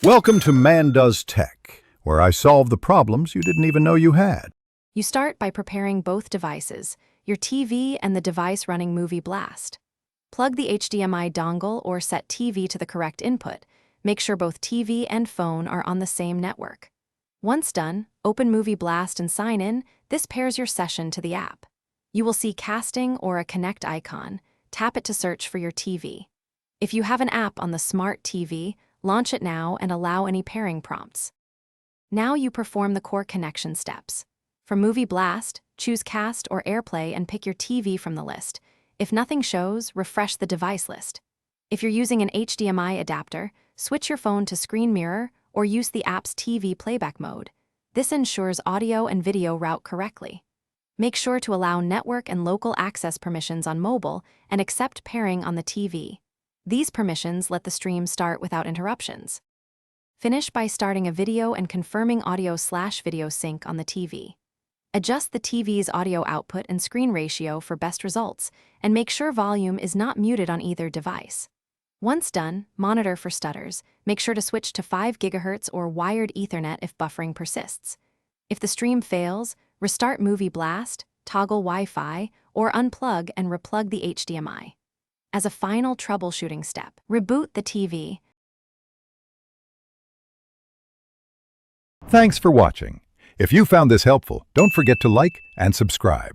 Welcome to Man Does Tech, where I solve the problems you didn't even know you had. You start by preparing both devices, your TV and the device running Movieblast. Plug the HDMI dongle or set TV to the correct input. Make sure both TV and phone are on the same network. Once done, open Movieblast and sign in. This pairs your session to the app. You will see casting or a connect icon. Tap it to search for your TV. If you have an app on the smart TV, launch it now and allow any pairing prompts. Now you perform the core connection steps. For Movieblast, choose Cast or AirPlay and pick your TV from the list. If nothing shows, refresh the device list. If you're using an HDMI adapter, switch your phone to screen mirror or use the app's TV playback mode. This ensures audio and video route correctly. Make sure to allow network and local access permissions on mobile and accept pairing on the TV. These permissions let the stream start without interruptions. Finish by starting a video and confirming audio/video sync on the TV. Adjust the TV's audio output and screen ratio for best results, and make sure volume is not muted on either device. Once done, monitor for stutters. Make sure to switch to 5 GHz or wired Ethernet if buffering persists. If the stream fails, restart Movieblast, toggle Wi-Fi, or unplug and replug the HDMI. As a final troubleshooting step, reboot the TV. Thanks for watching. If you found this helpful, don't forget to like and subscribe.